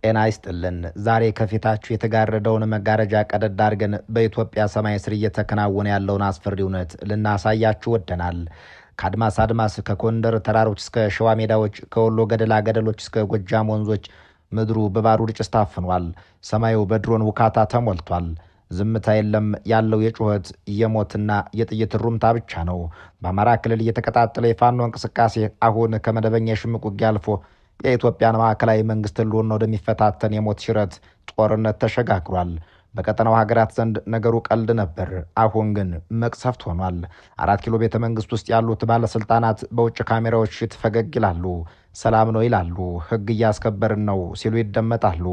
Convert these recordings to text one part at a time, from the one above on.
ጤና ይስጥልን። ዛሬ ከፊታችሁ የተጋረደውን መጋረጃ ቀደድ አድርገን በኢትዮጵያ ሰማይ ስር እየተከናወነ ያለውን አስፈሪ እውነት ልናሳያችሁ ወደናል። ከአድማስ አድማስ፣ ከጎንደር ተራሮች እስከ ሸዋ ሜዳዎች፣ ከወሎ ገደላ ገደሎች እስከ ጎጃም ወንዞች ምድሩ በባሩድ ጭስ ታፍኗል። ሰማዩ በድሮን ውካታ ተሞልቷል። ዝምታ የለም። ያለው የጩኸት የሞትና የጥይት ሩምታ ብቻ ነው። በአማራ ክልል እየተቀጣጠለ የፋኖ እንቅስቃሴ አሁን ከመደበኛ የሽምቅ ውጊያ አልፎ የኢትዮጵያን ማዕከላዊ መንግስት ህልውና ወደሚፈታተን የሞት ሽረት ጦርነት ተሸጋግሯል። በቀጠናው ሀገራት ዘንድ ነገሩ ቀልድ ነበር። አሁን ግን መቅሰፍት ሆኗል። 4 ኪሎ ቤተ መንግስት ውስጥ ያሉት ባለስልጣናት በውጭ ካሜራዎች ፊት ፈገግ ይላሉ። ሰላም ነው ይላሉ። ህግ እያስከበርን ነው ሲሉ ይደመጣሉ።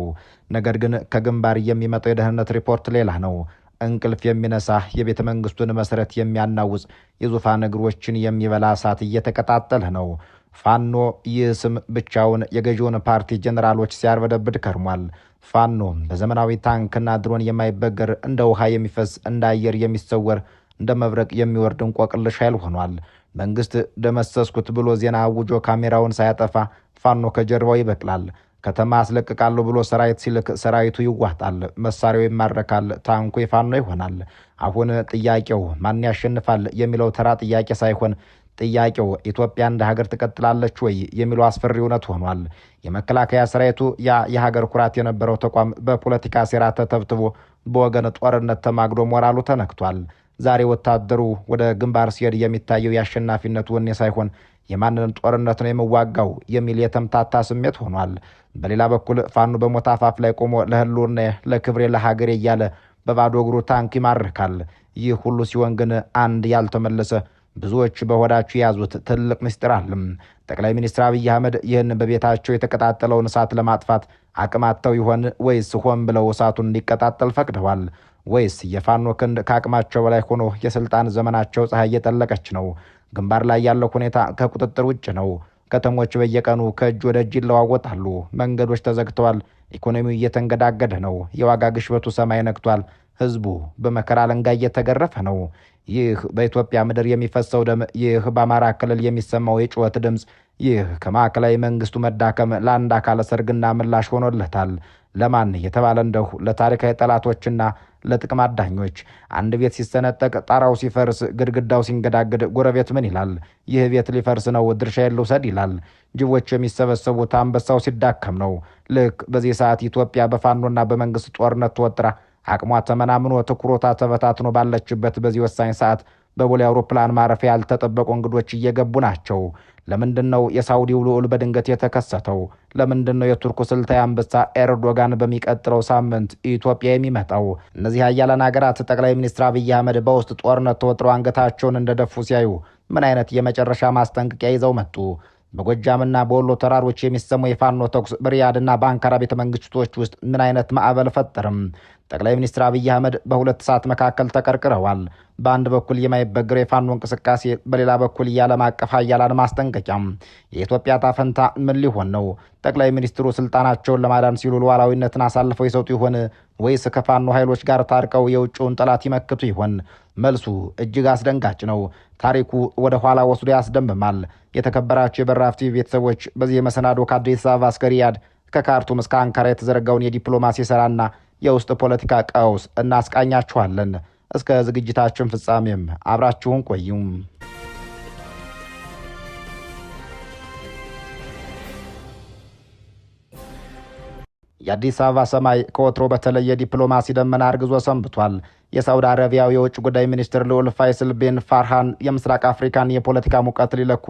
ነገር ግን ከግንባር የሚመጣው የደህንነት ሪፖርት ሌላ ነው። እንቅልፍ የሚነሳ የቤተ መንግስቱን መሰረት የሚያናውጽ የዙፋን እግሮችን የሚበላ እሳት እየተቀጣጠለ ነው። ፋኖ ይህ ስም ብቻውን የገዢውን ፓርቲ ጀኔራሎች ሲያርበደብድ ከርሟል። ፋኖ በዘመናዊ ታንክና ድሮን የማይበገር እንደ ውሃ የሚፈስ እንደ አየር የሚሰወር እንደ መብረቅ የሚወርድ እንቆቅልሽ ኃይል ሆኗል። መንግስት ደመሰስኩት ብሎ ዜና አውጆ ካሜራውን ሳያጠፋ ፋኖ ከጀርባው ይበቅላል። ከተማ አስለቅቃለሁ ብሎ ሰራዊት ሲልክ ሰራዊቱ ይዋጣል፣ መሳሪያው ይማረካል፣ ታንኩ የፋኖ ይሆናል። አሁን ጥያቄው ማን ያሸንፋል የሚለው ተራ ጥያቄ ሳይሆን ጥያቄው ኢትዮጵያ እንደ ሀገር ትቀጥላለች ወይ የሚለው አስፈሪ እውነት ሆኗል። የመከላከያ ሰራዊቱ ያ የሀገር ኩራት የነበረው ተቋም በፖለቲካ ሴራ ተተብትቦ በወገን ጦርነት ተማግዶ ሞራሉ ተነክቷል። ዛሬ ወታደሩ ወደ ግንባር ሲሄድ የሚታየው የአሸናፊነት ወኔ ሳይሆን የማንንም ጦርነት ነው የምዋጋው የሚል የተምታታ ስሜት ሆኗል። በሌላ በኩል ፋኖ በሞት አፋፍ ላይ ቆሞ ለህልውና፣ ለክብሬ፣ ለሀገሬ እያለ በባዶ እግሩ ታንክ ይማርካል። ይህ ሁሉ ሲሆን ግን አንድ ያልተመለሰ ብዙዎች በሆዳቸው የያዙት ትልቅ ምስጢር አለም። ጠቅላይ ሚኒስትር አብይ አህመድ ይህን በቤታቸው የተቀጣጠለውን እሳት ለማጥፋት አቅማተው ይሆን ወይስ ሆን ብለው እሳቱን እንዲቀጣጠል ፈቅደዋል? ወይስ የፋኖ ክንድ ከአቅማቸው በላይ ሆኖ የስልጣን ዘመናቸው ፀሐይ እየጠለቀች ነው? ግንባር ላይ ያለው ሁኔታ ከቁጥጥር ውጭ ነው። ከተሞች በየቀኑ ከእጅ ወደ እጅ ይለዋወጣሉ። መንገዶች ተዘግተዋል። ኢኮኖሚው እየተንገዳገደ ነው። የዋጋ ግሽበቱ ሰማይ ነክቷል። ህዝቡ በመከራ አለንጋ እየተገረፈ ነው። ይህ በኢትዮጵያ ምድር የሚፈሰው ደም፣ ይህ በአማራ ክልል የሚሰማው የጩኸት ድምፅ፣ ይህ ከማዕከላዊ መንግስቱ መዳከም ለአንድ አካለ ሰርግና ምላሽ ሆኖለታል። ለማን የተባለ እንደሁ ለታሪካዊ ጠላቶችና ለጥቅም አዳኞች። አንድ ቤት ሲሰነጠቅ፣ ጣራው ሲፈርስ፣ ግድግዳው ሲንገዳግድ ጎረቤት ምን ይላል? ይህ ቤት ሊፈርስ ነው፣ ድርሻዬን ልውሰድ ይላል። ጅቦች የሚሰበሰቡት አንበሳው ሲዳከም ነው። ልክ በዚህ ሰዓት ኢትዮጵያ በፋኖና በመንግስት ጦርነት ተወጥራ አቅሟ ተመናምኖ ትኩሮታ ተበታትኖ ባለችበት በዚህ ወሳኝ ሰዓት በቦሌ አውሮፕላን ማረፊያ ያልተጠበቁ እንግዶች እየገቡ ናቸው። ለምንድን ነው የሳውዲው ልዑል በድንገት የተከሰተው? ለምንድን ነው የቱርኩ ስልታዊ አንበሳ ኤርዶጋን በሚቀጥለው ሳምንት ኢትዮጵያ የሚመጣው? እነዚህ ሀያላን ሀገራት ጠቅላይ ሚኒስትር አብይ አህመድ በውስጥ ጦርነት ተወጥረው አንገታቸውን እንደደፉ ሲያዩ ምን አይነት የመጨረሻ ማስጠንቀቂያ ይዘው መጡ? በጎጃምና በወሎ ተራሮች የሚሰማው የፋኖ ተኩስ በሪያድና በአንካራ ቤተ መንግስቶች ውስጥ ምን አይነት ማዕበል ፈጠርም? ጠቅላይ ሚኒስትር አብይ አህመድ በሁለት ሰዓት መካከል ተቀርቅረዋል። በአንድ በኩል የማይበገረው የፋኖ እንቅስቃሴ፣ በሌላ በኩል የዓለም አቀፍ ሀያላን ማስጠንቀቂያም። የኢትዮጵያ ታፈንታ ምን ሊሆን ነው? ጠቅላይ ሚኒስትሩ ስልጣናቸውን ለማዳን ሲሉ ሉዓላዊነትን አሳልፈው ይሰጡ ይሆን ወይስ ከፋኖ ኃይሎች ጋር ታርቀው የውጭውን ጠላት ይመክቱ ይሆን? መልሱ እጅግ አስደንጋጭ ነው። ታሪኩ ወደ ኋላ ወስዶ ያስደምማል። የተከበራቸው የበራፍ ቲቪ ቤተሰቦች፣ በዚህ የመሰናዶ ከአዲስ አበባ እስከ ሪያድ፣ ከካርቱም እስከ አንካራ የተዘረጋውን የዲፕሎማሲ ስራና የውስጥ ፖለቲካ ቀውስ እናስቃኛችኋለን። እስከ ዝግጅታችን ፍጻሜም አብራችሁን ቆዩም። የአዲስ አበባ ሰማይ ከወትሮ በተለየ ዲፕሎማሲ ደመና አርግዞ ሰንብቷል። የሳውዲ አረቢያው የውጭ ጉዳይ ሚኒስትር ልዑል ፋይስል ቢን ፋርሃን የምስራቅ አፍሪካን የፖለቲካ ሙቀት ሊለኩ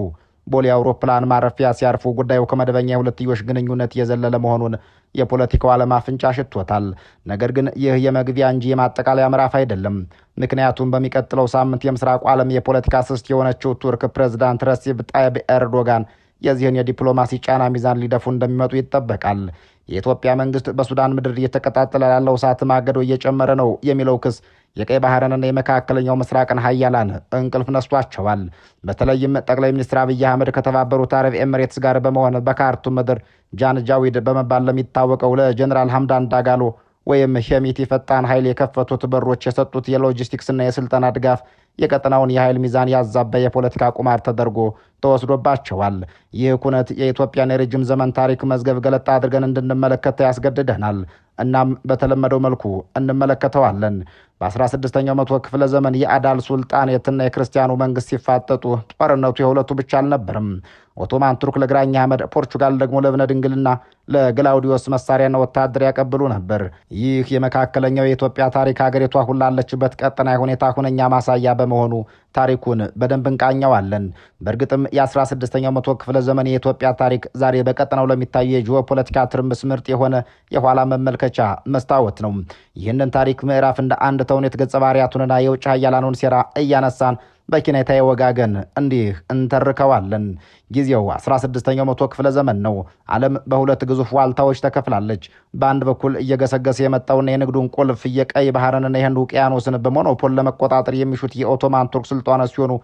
ቦሌ አውሮፕላን ማረፊያ ሲያርፉ ጉዳዩ ከመደበኛ የሁለትዮሽ ግንኙነት የዘለለ መሆኑን የፖለቲካው ዓለም አፍንጫ ሽቶታል። ነገር ግን ይህ የመግቢያ እንጂ የማጠቃለያ ምዕራፍ አይደለም። ምክንያቱም በሚቀጥለው ሳምንት የምስራቁ ዓለም የፖለቲካ ስስት የሆነችው ቱርክ ፕሬዝዳንት ረሲብ ጣይብ ኤርዶጋን የዚህን የዲፕሎማሲ ጫና ሚዛን ሊደፉ እንደሚመጡ ይጠበቃል። የኢትዮጵያ መንግስት በሱዳን ምድር እየተቀጣጠለ ያለው እሳት ማገዶ እየጨመረ ነው የሚለው ክስ የቀይ ባህርንና የመካከለኛው ምስራቅን ሀያላን እንቅልፍ ነስቷቸዋል። በተለይም ጠቅላይ ሚኒስትር አብይ አህመድ ከተባበሩት አረብ ኤምሬትስ ጋር በመሆን በካርቱም ምድር ጃን ጃዊድ በመባል ለሚታወቀው ለጀኔራል ሐምዳን ዳጋሎ ወይም ሄሚቲ ፈጣን ኃይል የከፈቱት በሮች የሰጡት የሎጂስቲክስና የስልጠና ድጋፍ የቀጠናውን የኃይል ሚዛን ያዛባ የፖለቲካ ቁማር ተደርጎ ተወስዶባቸዋል። ይህ ኩነት የኢትዮጵያን የረጅም ዘመን ታሪክ መዝገብ ገለጣ አድርገን እንድንመለከት ያስገድደናል። እናም በተለመደው መልኩ እንመለከተዋለን። በ16ኛው መቶ ክፍለ ዘመን የአዳል ሱልጣኔትና የክርስቲያኑ መንግስት ሲፋጠጡ ጦርነቱ የሁለቱ ብቻ አልነበርም። ኦቶማን ቱርክ ለግራኝ አህመድ፣ ፖርቹጋል ደግሞ ለእብነ ድንግልና ለግላውዲዮስ መሳሪያና ወታደር ያቀብሉ ነበር። ይህ የመካከለኛው የኢትዮጵያ ታሪክ ሀገሪቷ ሁሉ ላለችበት ቀጠናዊ ሁኔታ ሁነኛ ማሳያ በመሆኑ ታሪኩን በደንብ እንቃኘዋለን። በእርግጥም የ16ኛው መቶ ክፍለ ዘመን የኢትዮጵያ ታሪክ ዛሬ በቀጠናው ለሚታዩ የጂኦፖለቲካ ትርምስ ምርጥ የሆነ የኋላ መመልከቻ መስታወት ነው። ይህንን ታሪክ ምዕራፍ እንደ አንድ ተውኔት ገጸ ባህሪያቱንና የውጭ ሀያላኑን ሴራ እያነሳን በኪነታዊ ወጋገን እንዲህ እንተርከዋለን። ጊዜው 16ኛው መቶ ክፍለ ዘመን ነው። ዓለም በሁለት ግዙፍ ዋልታዎች ተከፍላለች። በአንድ በኩል እየገሰገሰ የመጣውና የንግዱን ቁልፍ የቀይ ባህርንና የህንድ ውቅያኖስን በሞኖፖል ለመቆጣጠር የሚሹት የኦቶማን ቱርክ ስልጣኔዎች ሲሆኑ፣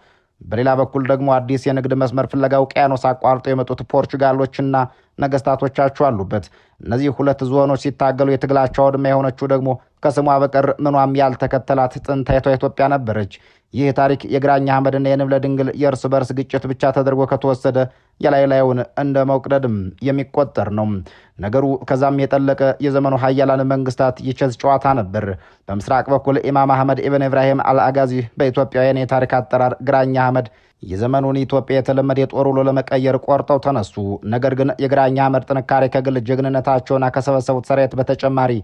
በሌላ በኩል ደግሞ አዲስ የንግድ መስመር ፍለጋ ውቅያኖስ አቋርጠው የመጡት ፖርቹጋሎችና ነገስታቶቻቸው አሉበት። እነዚህ ሁለት ዝሆኖች ሲታገሉ የትግላቸው አውድማ የሆነችው ደግሞ ከስሟ በቀር ምኗም ያልተከተላት ጥንታዊቷ ኢትዮጵያ ነበረች። ይህ ታሪክ የግራኝ አህመድና የንብለ ድንግል የእርስ በርስ ግጭት ብቻ ተደርጎ ከተወሰደ የላይ ላዩን እንደ መውቅደድም የሚቆጠር ነው። ነገሩ ከዛም የጠለቀ የዘመኑ ሀያላን መንግስታት የቼዝ ጨዋታ ነበር። በምስራቅ በኩል ኢማም አህመድ ኢብን ኢብራሂም አልአጋዚ፣ በኢትዮጵያውያን የታሪክ አጠራር ግራኝ አህመድ የዘመኑን ኢትዮጵያ የተለመደ የጦር ውሎ ለመቀየር ቆርጠው ተነሱ። ነገር ግን የግራኝ አህመድ ጥንካሬ ከግል ጀግንነታቸውና ከሰበሰቡት ሰራዊት በተጨማሪ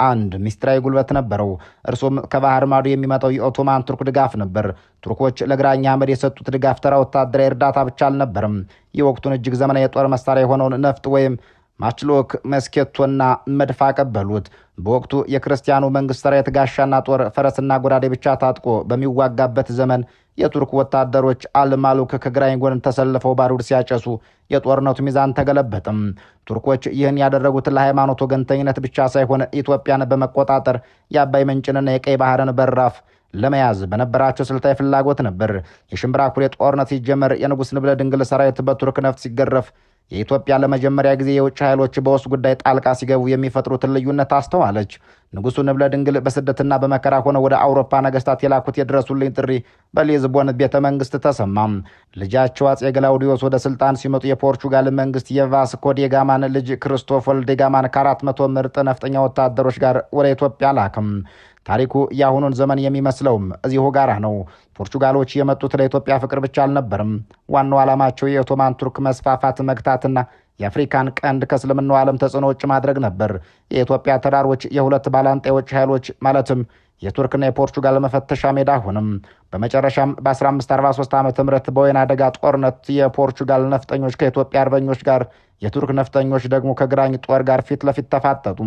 አንድ ሚስጥራዊ ጉልበት ነበረው። እርሱም ከባህር ማዶ የሚመጣው የኦቶማን ቱርክ ድጋፍ ነበር። ቱርኮች ለግራኝ አህመድ የሰጡት ድጋፍ ተራ ወታደራዊ እርዳታ ብቻ አልነበርም። የወቅቱን እጅግ ዘመናዊ የጦር መሳሪያ የሆነውን ነፍጥ ወይም ማችሎክ፣ መስኬቶና መድፍ አቀበሉት። በወቅቱ የክርስቲያኑ መንግስት ሰራዊት ጋሻና ጦር፣ ፈረስና ጎራዴ ብቻ ታጥቆ በሚዋጋበት ዘመን የቱርክ ወታደሮች አልማሉክ ከግራኝ ጎን ተሰልፈው ባሩድ ሲያጨሱ የጦርነቱ ሚዛን ተገለበጠም። ቱርኮች ይህን ያደረጉት ለሃይማኖት ወገንተኝነት ብቻ ሳይሆን ኢትዮጵያን በመቆጣጠር የአባይ ምንጭንና የቀይ ባህርን በራፍ ለመያዝ በነበራቸው ስልታዊ ፍላጎት ነበር። የሽምብራ ኩሬ ጦርነት ሲጀመር የንጉሥ ንብለ ድንግል ሰራዊት በቱርክ ነፍጥ ሲገረፍ የኢትዮጵያ ለመጀመሪያ ጊዜ የውጭ ኃይሎች በውስጥ ጉዳይ ጣልቃ ሲገቡ የሚፈጥሩትን ልዩነት አስተዋለች። ንጉሡ ንብለ ድንግል በስደትና በመከራ ሆነው ወደ አውሮፓ ነገስታት የላኩት የድረሱልኝ ጥሪ በሊዝቦን ቤተ መንግስት ተሰማም። ልጃቸው አጼ ግላውዲዮስ ወደ ስልጣን ሲመጡ የፖርቹጋል መንግስት የቫስኮ ዴጋማን ልጅ ክርስቶፎል ዴጋማን ከ400 ምርጥ ነፍጠኛ ወታደሮች ጋር ወደ ኢትዮጵያ ላክም። ታሪኩ የአሁኑን ዘመን የሚመስለውም እዚሁ ጋራ ነው። ፖርቹጋሎች የመጡት ለኢትዮጵያ ፍቅር ብቻ አልነበርም። ዋናው ዓላማቸው የኦቶማን ቱርክ መስፋፋት መግታትና የአፍሪካን ቀንድ ከእስልምናው ዓለም ተጽዕኖ ውጭ ማድረግ ነበር። የኢትዮጵያ ተራሮች የሁለት ባላንጣ የውጭ ኃይሎች ማለትም የቱርክና የፖርቹጋል መፈተሻ ሜዳ ሆንም። በመጨረሻም በ1543 ዓ ም በወይና አደጋ ጦርነት የፖርቹጋል ነፍጠኞች ከኢትዮጵያ አርበኞች ጋር፣ የቱርክ ነፍጠኞች ደግሞ ከግራኝ ጦር ጋር ፊት ለፊት ተፋጠጡ።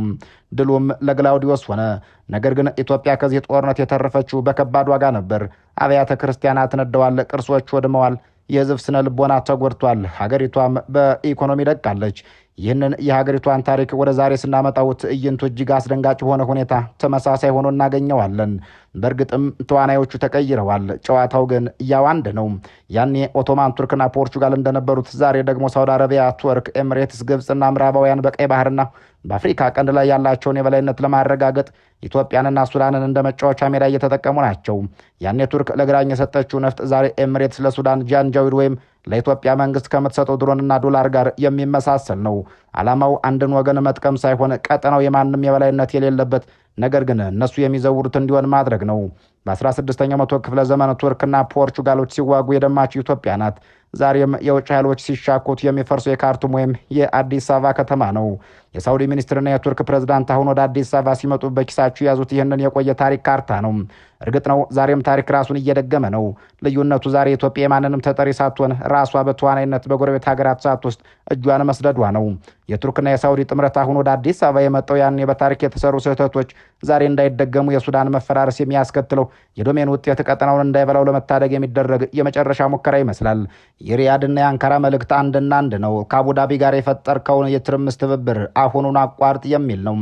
ድሉም ለግላውዲዮስ ሆነ። ነገር ግን ኢትዮጵያ ከዚህ ጦርነት የተረፈችው በከባድ ዋጋ ነበር። አብያተ ክርስቲያናት ነደዋል፣ ቅርሶች ወድመዋል፣ የህዝብ ስነ ልቦና ተጎድቷል። ሀገሪቷም በኢኮኖሚ ደቃለች። ይህንን የሀገሪቷን ታሪክ ወደ ዛሬ ስናመጣው ትዕይንቱ እጅግ አስደንጋጭ በሆነ ሁኔታ ተመሳሳይ ሆኖ እናገኘዋለን። በእርግጥም ተዋናዮቹ ተቀይረዋል። ጨዋታው ግን ያው አንድ ነው። ያኔ ኦቶማን ቱርክና ፖርቹጋል እንደነበሩት ዛሬ ደግሞ ሳውዲ አረቢያ፣ ቱርክ፣ ኤምሬትስ፣ ግብፅና ምዕራባውያን በቀይ ባህርና በአፍሪካ ቀንድ ላይ ያላቸውን የበላይነት ለማረጋገጥ ኢትዮጵያንና ሱዳንን እንደ መጫወቻ ሜዳ እየተጠቀሙ ናቸው። ያኔ ቱርክ ለግራኝ የሰጠችው ነፍጥ ዛሬ ኤምሬትስ ለሱዳን ጃንጃዊድ ወይም ለኢትዮጵያ መንግስት ከምትሰጠው ድሮንና ዶላር ጋር የሚመሳሰል ነው። ዓላማው አንድን ወገን መጥቀም ሳይሆን ቀጠናው የማንም የበላይነት የሌለበት ነገር ግን እነሱ የሚዘውሩት እንዲሆን ማድረግ ነው። በ16ኛው መቶ ክፍለ ዘመን ቱርክና ፖርቹጋሎች ሲዋጉ የደማችው ኢትዮጵያ ናት። ዛሬም የውጭ ኃይሎች ሲሻኩት የሚፈርሱ የካርቱም ወይም የአዲስ አበባ ከተማ ነው። የሳውዲ ሚኒስትርና የቱርክ ፕሬዝዳንት አሁን ወደ አዲስ አበባ ሲመጡ በኪሳቸው የያዙት ይህንን የቆየ ታሪክ ካርታ ነው። እርግጥ ነው ዛሬም ታሪክ ራሱን እየደገመ ነው። ልዩነቱ ዛሬ ኢትዮጵያ የማንንም ተጠሪ ሳትሆን ራሷ በተዋናይነት በጎረቤት ሀገራት ሰዓት ውስጥ እጇን መስደዷ ነው። የቱርክና የሳውዲ ጥምረት አሁን ወደ አዲስ አበባ የመጣው ያኔ በታሪክ የተሰሩ ስህተቶች ዛሬ እንዳይደገሙ የሱዳን መፈራረስ የሚያስከትለው የዶሜን ውጤት ቀጠናውን እንዳይበላው ለመታደግ የሚደረግ የመጨረሻ ሙከራ ይመስላል። የሪያድና የአንካራ መልእክት አንድና አንድ ነው። ከአቡዳቢ ጋር የፈጠርከውን የትርምስ ትብብር አሁኑን አቋርጥ የሚል ነው።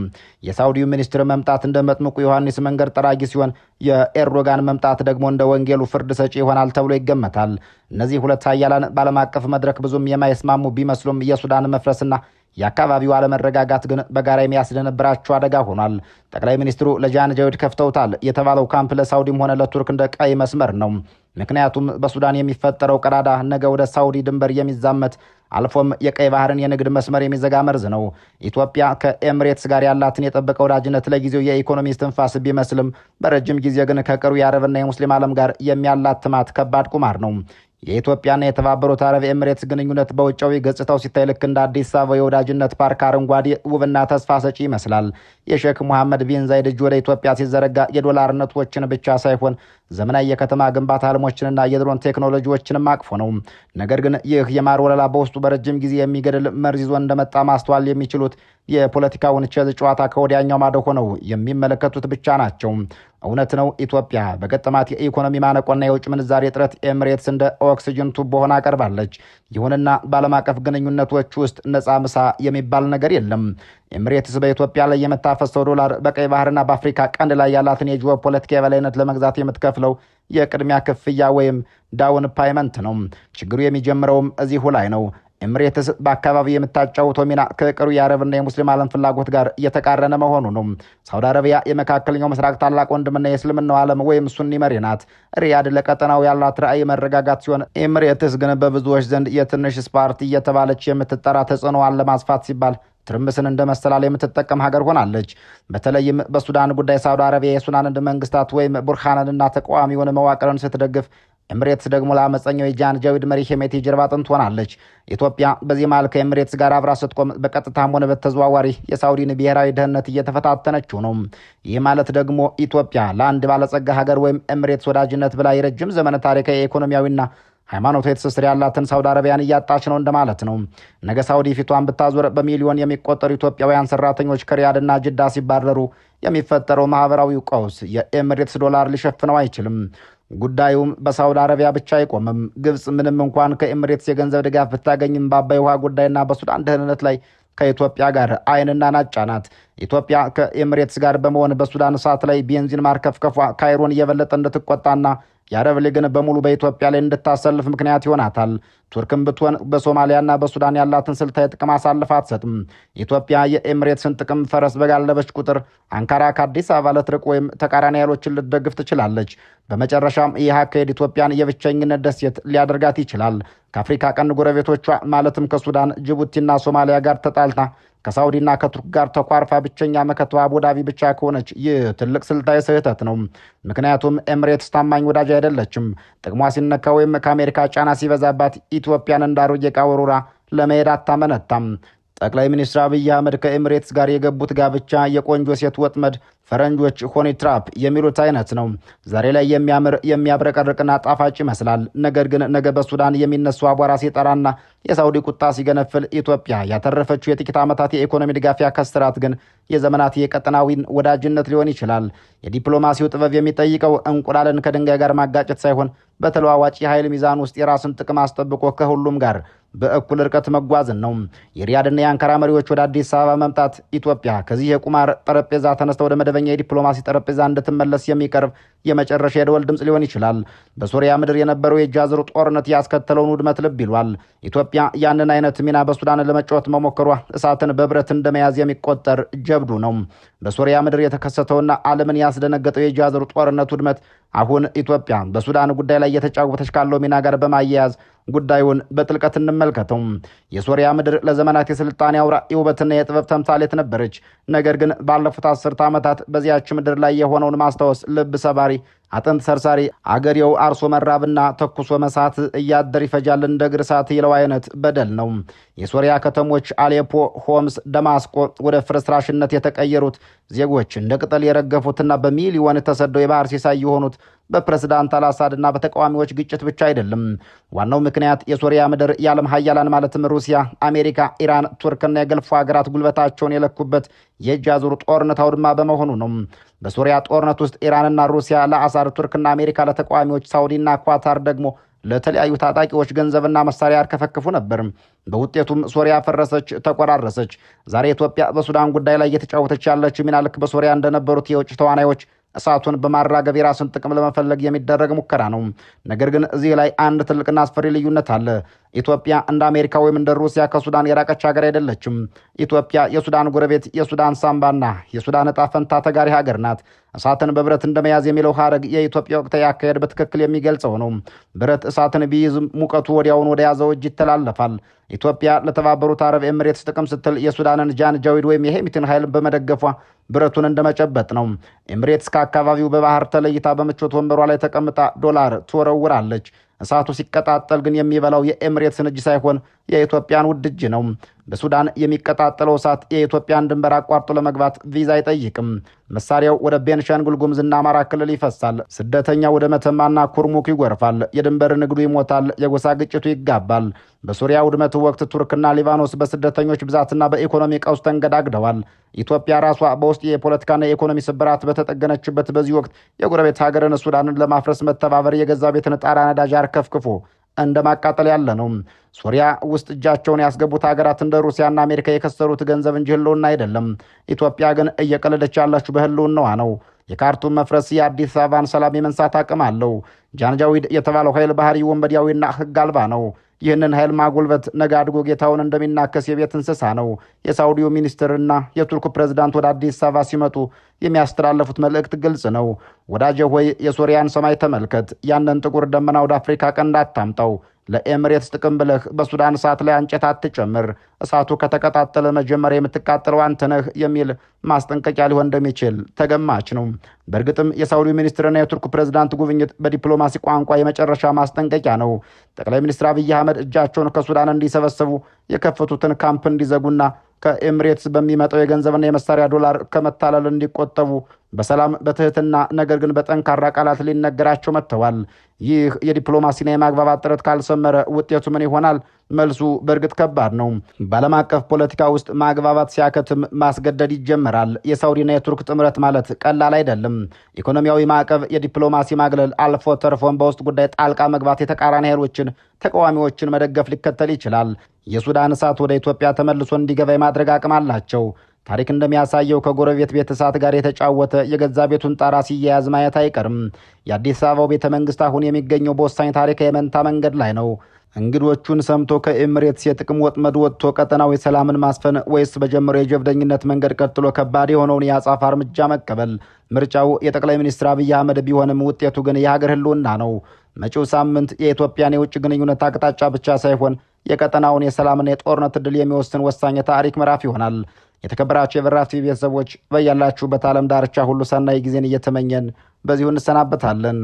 የሳውዲው ሚኒስትር መምጣት እንደ መጥምቁ ዮሐንስ መንገድ ጠራጊ ሲሆን የኤርዶጋን መምጣት ደግሞ እንደ ወንጌሉ ፍርድ ሰጪ ይሆናል ተብሎ ይገመታል። እነዚህ ሁለት ኃያላን በዓለም አቀፍ መድረክ ብዙም የማይስማሙ ቢመስሉም የሱዳን መፍረስና የአካባቢው አለመረጋጋት ግን በጋራ የሚያስደነብራቸው አደጋ ሆኗል። ጠቅላይ ሚኒስትሩ ለጃን ጃዊድ ከፍተውታል የተባለው ካምፕ ለሳውዲም ሆነ ለቱርክ እንደ ቀይ መስመር ነው። ምክንያቱም በሱዳን የሚፈጠረው ቀዳዳ ነገ ወደ ሳውዲ ድንበር የሚዛመት አልፎም የቀይ ባህርን የንግድ መስመር የሚዘጋ መርዝ ነው። ኢትዮጵያ ከኤምሬትስ ጋር ያላትን የጠበቀ ወዳጅነት ለጊዜው የኢኮኖሚ እስትንፋስ ቢመስልም በረጅም ጊዜ ግን ከቅሩ የአረብና የሙስሊም ዓለም ጋር የሚያላትማት ከባድ ቁማር ነው። የኢትዮጵያና የተባበሩት አረብ ኤምሬትስ ግንኙነት በውጫዊ ገጽታው ሲታይ ልክ እንደ አዲስ አበባ የወዳጅነት ፓርክ አረንጓዴ ውብና ተስፋ ሰጪ ይመስላል። የሼክ ሙሐመድ ቢን ዛይድ እጅ ወደ ኢትዮጵያ ሲዘረጋ የዶላር ነቶችን ብቻ ሳይሆን ዘመናዊ የከተማ ግንባታ ህልሞችንና የድሮን ቴክኖሎጂዎችንም አቅፎ ነው። ነገር ግን ይህ የማር ወለላ በውስጡ በረጅም ጊዜ የሚገድል መርዝ ይዞ እንደመጣ ማስተዋል የሚችሉት የፖለቲካውን ቸዝ ጨዋታ ከወዲያኛው ማዶ ሆነው የሚመለከቱት ብቻ ናቸው። እውነት ነው፣ ኢትዮጵያ በገጠማት የኢኮኖሚ ማነቆና የውጭ ምንዛሬ እጥረት ኤምሬትስ እንደ ኦክሲጅን ቱቦ ሆና ቀርባለች። ይሁንና በዓለም አቀፍ ግንኙነቶች ውስጥ ነፃ ምሳ የሚባል ነገር የለም። ኤምሬትስ በኢትዮጵያ ላይ የምታፈሰው ዶላር በቀይ ባህርና በአፍሪካ ቀንድ ላይ ያላትን የጂኦ ፖለቲካ የበላይነት ለመግዛት የምትከፍለው የቅድሚያ ክፍያ ወይም ዳውን ፓይመንት ነው። ችግሩ የሚጀምረውም እዚሁ ላይ ነው። ኤምሬትስ በአካባቢው የምታጫውተው ሚና ከቅሩ የአረብና የሙስሊም ዓለም ፍላጎት ጋር እየተቃረነ መሆኑ ነው። ሳውዲ አረቢያ የመካከለኛው ምስራቅ ታላቅ ወንድምና የእስልምናው ዓለም ወይም ሱኒ መሪ ናት። ሪያድ ለቀጠናው ያላት ራዕይ መረጋጋት ሲሆን፣ ኤምሬትስ ግን በብዙዎች ዘንድ የትንሽ ስፓርት እየተባለች የምትጠራ ተጽዕኖዋን ለማስፋት ሲባል ትርምስን እንደ መሰላል የምትጠቀም ሀገር ሆናለች። በተለይም በሱዳን ጉዳይ ሳውዲ አረቢያ የሱዳንን መንግስታት ወይም ቡርሃንንና ተቃዋሚውን መዋቅርን ስትደግፍ፣ ኤምሬትስ ደግሞ ለአመፀኛው የጃን ጃዊድ መሪ ሄሜቲ ጀርባ አጥንት ሆናለች። ኢትዮጵያ በዚህ መሃል ከኤምሬትስ ጋር አብራ ስትቆም በቀጥታም ሆነ በተዘዋዋሪ የሳውዲን ብሔራዊ ደህንነት እየተፈታተነችው ነው። ይህ ማለት ደግሞ ኢትዮጵያ ለአንድ ባለጸጋ ሀገር ወይም ኤምሬትስ ወዳጅነት ብላ የረጅም ዘመን ታሪካዊ የኢኮኖሚያዊና ሃይማኖታዊ ትስስር ያላትን ሳውዲ አረቢያን እያጣች ነው እንደማለት ነው። ነገ ሳውዲ ፊቷን ብታዞር በሚሊዮን የሚቆጠሩ ኢትዮጵያውያን ሰራተኞች ከሪያድና ጅዳ ሲባረሩ የሚፈጠረው ማህበራዊ ቀውስ የኤምሬትስ ዶላር ሊሸፍነው አይችልም። ጉዳዩም በሳውዲ አረቢያ ብቻ አይቆምም። ግብጽ ምንም እንኳን ከኤምሬትስ የገንዘብ ድጋፍ ብታገኝም በአባይ ውሃ ጉዳይና በሱዳን ደህንነት ላይ ከኢትዮጵያ ጋር አይንና ናጫ ናት። ኢትዮጵያ ከኤምሬትስ ጋር በመሆን በሱዳን እሳት ላይ ቤንዚን ማርከፍከፏ ካይሮን እየበለጠ እንድትቆጣና የአረብ ሊግን በሙሉ በኢትዮጵያ ላይ እንድታሰልፍ ምክንያት ይሆናታል። ቱርክም ብትሆን በሶማሊያና በሱዳን ያላትን ስልታዊ ጥቅም አሳልፋ አትሰጥም። ኢትዮጵያ የኤምሬትስን ጥቅም ፈረስ በጋለበች ቁጥር አንካራ ከአዲስ አበባ ልትርቅ ወይም ተቃራኒ ኃይሎችን ልትደግፍ ትችላለች። በመጨረሻም ይህ አካሄድ ኢትዮጵያን የብቸኝነት ደሴት ሊያደርጋት ይችላል። ከአፍሪካ ቀንድ ጎረቤቶቿ ማለትም ከሱዳን፣ ጅቡቲና ሶማሊያ ጋር ተጣልታ ከሳውዲና ከቱርክ ጋር ተኳርፋ ብቸኛ መከቷ አቡዳቢ ብቻ ከሆነች ይህ ትልቅ ስልታዊ ስህተት ነው። ምክንያቱም ኤምሬትስ ታማኝ ወዳጅ አይደለችም። ጥቅሟ ሲነካ ወይም ከአሜሪካ ጫና ሲበዛባት ኢትዮጵያን እንዳሮጌ ዕቃ ወርውራ ለመሄድ አታመነታም። ጠቅላይ ሚኒስትር አብይ አህመድ ከኤምሬትስ ጋር የገቡት ጋብቻ የቆንጆ ሴት ወጥመድ፣ ፈረንጆች ሆኒ ትራፕ የሚሉት አይነት ነው። ዛሬ ላይ የሚያምር የሚያብረቀርቅና ጣፋጭ ይመስላል። ነገር ግን ነገ በሱዳን የሚነሱ አቧራ ሲጠራና የሳውዲ ቁጣ ሲገነፍል ኢትዮጵያ ያተረፈችው የጥቂት ዓመታት የኢኮኖሚ ድጋፍ ያከስራት ግን የዘመናት የቀጠናዊን ወዳጅነት ሊሆን ይችላል። የዲፕሎማሲው ጥበብ የሚጠይቀው እንቁላልን ከድንጋይ ጋር ማጋጨት ሳይሆን በተለዋዋጭ የኃይል ሚዛን ውስጥ የራስን ጥቅም አስጠብቆ ከሁሉም ጋር በእኩል ርቀት መጓዝን ነው። የሪያድና የአንካራ መሪዎች ወደ አዲስ አበባ መምጣት ኢትዮጵያ ከዚህ የቁማር ጠረጴዛ ተነስተ ወደ መደበኛ የዲፕሎማሲ ጠረጴዛ እንድትመለስ የሚቀርብ የመጨረሻ የደወል ድምፅ ሊሆን ይችላል። በሶሪያ ምድር የነበረው የእጅ አዙር ጦርነት ያስከተለውን ውድመት ልብ ይሏል። ኢትዮጵያ ያንን አይነት ሚና በሱዳን ለመጫወት መሞከሯ እሳትን በብረት እንደመያዝ የሚቆጠር ጀብዱ ነው። በሶሪያ ምድር የተከሰተውና ዓለምን ያስደነገጠው የእጅ አዙር ጦርነት ውድመት አሁን ኢትዮጵያ በሱዳን ጉዳይ ላይ እየተጫወተች ካለው ሚና ጋር በማያያዝ ጉዳዩን በጥልቀት እንመልከተው። የሶሪያ ምድር ለዘመናት የስልጣኔ አውራ የውበትና የጥበብ ተምሳሌት ነበረች። ነገር ግን ባለፉት 10 ዓመታት በዚያች ምድር ላይ የሆነውን ማስታወስ ልብ ሰባሪ፣ አጥንት ሰርሳሪ፣ አገሬው አርሶ መራብና ተኩሶ መሳት እያደር ይፈጃል እንደ እግር እሳት ይለው አይነት በደል ነው። የሶሪያ ከተሞች አሌፖ፣ ሆምስ፣ ደማስቆ ወደ ፍርስራሽነት የተቀየሩት ዜጎች እንደ ቅጠል የረገፉትና በሚሊዮን ተሰደው የባህር ሲሳይ የሆኑት በፕሬዝዳንት አልአሳድና በተቃዋሚዎች ግጭት ብቻ አይደለም። ዋናው ምክንያት የሶሪያ ምድር የዓለም ሀያላን ማለትም ሩሲያ፣ አሜሪካ፣ ኢራን፣ ቱርክና የገልፉ ሀገራት ጉልበታቸውን የለኩበት የእጅ አዙር ጦርነት አውድማ በመሆኑ ነው። በሶሪያ ጦርነት ውስጥ ኢራንና ሩሲያ ለአሳድ፣ ቱርክና አሜሪካ ለተቃዋሚዎች፣ ሳውዲና ኳታር ደግሞ ለተለያዩ ታጣቂዎች ገንዘብና መሳሪያ ያርከፈክፉ ነበር። በውጤቱም ሶሪያ ፈረሰች፣ ተቆራረሰች። ዛሬ ኢትዮጵያ በሱዳን ጉዳይ ላይ እየተጫወተች ያለችው ሚና ልክ በሶሪያ እንደነበሩት የውጭ ተዋናዮች እሳቱን በማራገብ የራስን ጥቅም ለመፈለግ የሚደረግ ሙከራ ነው። ነገር ግን እዚህ ላይ አንድ ትልቅና አስፈሪ ልዩነት አለ። ኢትዮጵያ እንደ አሜሪካ ወይም እንደ ሩሲያ ከሱዳን የራቀች ሀገር አይደለችም። ኢትዮጵያ የሱዳን ጎረቤት፣ የሱዳን ሳምባና የሱዳን ዕጣ ፈንታ ተጋሪ ሀገር ናት። እሳትን በብረት እንደመያዝ የሚለው ሀረግ የኢትዮጵያ ወቅታዊ አካሄድ በትክክል የሚገልጸው ነው። ብረት እሳትን ቢይዝ ሙቀቱ ወዲያውን ወደ ያዘው እጅ ይተላለፋል። ኢትዮጵያ ለተባበሩት አረብ ኤምሬትስ ጥቅም ስትል የሱዳንን ጃንጃዊድ ወይም የሄሚቲን ኃይል በመደገፏ ብረቱን እንደመጨበጥ ነው። ኤምሬትስ ከአካባቢው በባህር ተለይታ በምቾት ወንበሯ ላይ ተቀምጣ ዶላር ትወረውራለች። እሳቱ ሲቀጣጠል ግን የሚበላው የኤምሬትስን እጅ ሳይሆን የኢትዮጵያን ውድ እጅ ነው። በሱዳን የሚቀጣጠለው እሳት የኢትዮጵያን ድንበር አቋርጦ ለመግባት ቪዛ አይጠይቅም። መሳሪያው ወደ ቤንሻንጉል ጉሙዝና አማራ ክልል ይፈሳል። ስደተኛ ወደ መተማና ኩርሙክ ይጎርፋል። የድንበር ንግዱ ይሞታል። የጎሳ ግጭቱ ይጋባል። በሱሪያ ውድመት ወቅት ቱርክና ሊባኖስ በስደተኞች ብዛትና በኢኮኖሚ ቀውስ ተንገዳግደዋል። ኢትዮጵያ ራሷ በውስጥ የፖለቲካና የኢኮኖሚ ስብራት በተጠገነችበት በዚህ ወቅት የጎረቤት ሀገርን ሱዳንን ለማፍረስ መተባበር የገዛ ቤትን ጣራ ነዳጅ አርከፍክፎ እንደ ማቃጠል ያለ ነው። ሶሪያ ውስጥ እጃቸውን ያስገቡት ሀገራት እንደ ሩሲያና አሜሪካ የከሰሩት ገንዘብ እንጂ ህልውና አይደለም። ኢትዮጵያ ግን እየቀለደች ያላችሁ በህልውናዋ ነው። የካርቱም መፍረስ የአዲስ አበባን ሰላም የመንሳት አቅም አለው። ጃንጃዊድ የተባለው ኃይል ባህሪ ወንበዴያዊና ህግ አልባ ነው። ይህንን ኃይል ማጎልበት ነገ አድጎ ጌታውን እንደሚናከስ የቤት እንስሳ ነው። የሳውዲው ሚኒስትርና የቱርኩ ፕሬዝዳንት ወደ አዲስ አበባ ሲመጡ የሚያስተላለፉት መልእክት ግልጽ ነው። ወዳጄ ሆይ የሶሪያን ሰማይ ተመልከት። ያንን ጥቁር ደመና ወደ አፍሪካ ቀንድ አታምጣው። ለኤምሬትስ ጥቅም ብለህ በሱዳን እሳት ላይ እንጨት አትጨምር። እሳቱ ከተቀጣጠለ መጀመሪያ የምትቃጠለው አንተ ነህ የሚል ማስጠንቀቂያ ሊሆን እንደሚችል ተገማች ነው። በእርግጥም የሳውዲ ሚኒስትርና የቱርክ ፕሬዝዳንት ጉብኝት በዲፕሎማሲ ቋንቋ የመጨረሻ ማስጠንቀቂያ ነው። ጠቅላይ ሚኒስትር አብይ አህመድ እጃቸውን ከሱዳን እንዲሰበስቡ የከፈቱትን ካምፕ እንዲዘጉና ከኤምሬትስ በሚመጣው የገንዘብና የመሳሪያ ዶላር ከመታለል እንዲቆጠቡ በሰላም በትህትና ነገር ግን በጠንካራ ቃላት ሊነገራቸው መጥተዋል። ይህ የዲፕሎማሲና የማግባባት ጥረት ካልሰመረ ውጤቱ ምን ይሆናል? መልሱ በእርግጥ ከባድ ነው። በዓለም አቀፍ ፖለቲካ ውስጥ ማግባባት ሲያከትም ማስገደድ ይጀመራል። የሳውዲና የቱርክ ጥምረት ማለት ቀላል አይደለም። ኢኮኖሚያዊ ማዕቀብ፣ የዲፕሎማሲ ማግለል፣ አልፎ ተርፎን በውስጥ ጉዳይ ጣልቃ መግባት፣ የተቃራኒ ኃይሎችን ተቃዋሚዎችን መደገፍ ሊከተል ይችላል። የሱዳን እሳት ወደ ኢትዮጵያ ተመልሶ እንዲገባ የማድረግ አቅም አላቸው። ታሪክ እንደሚያሳየው ከጎረቤት ቤት እሳት ጋር የተጫወተ የገዛ ቤቱን ጣራ ሲያያዝ ማየት አይቀርም። የአዲስ አበባው ቤተ መንግስት አሁን የሚገኘው በወሳኝ ታሪካዊ የመንታ መንገድ ላይ ነው። እንግዶቹን ሰምቶ ከኤምሬትስ የጥቅም ወጥመድ ወጥቶ ቀጠናዊ ሰላምን ማስፈን ወይስ በጀመረው የጀብደኝነት መንገድ ቀጥሎ ከባድ የሆነውን የአጸፋ እርምጃ መቀበል? ምርጫው የጠቅላይ ሚኒስትር አብይ አህመድ ቢሆንም ውጤቱ ግን የሀገር ህልውና ነው። መጪው ሳምንት የኢትዮጵያን የውጭ ግንኙነት አቅጣጫ ብቻ ሳይሆን የቀጠናውን የሰላምና የጦርነት ዕድል የሚወስን ወሳኝ የታሪክ ምዕራፍ ይሆናል። የተከበራችሁ የበራ ቲቪ ቤተሰቦች በያላችሁበት ዓለም ዳርቻ ሁሉ ሰናይ ጊዜን እየተመኘን በዚሁ እንሰናበታለን።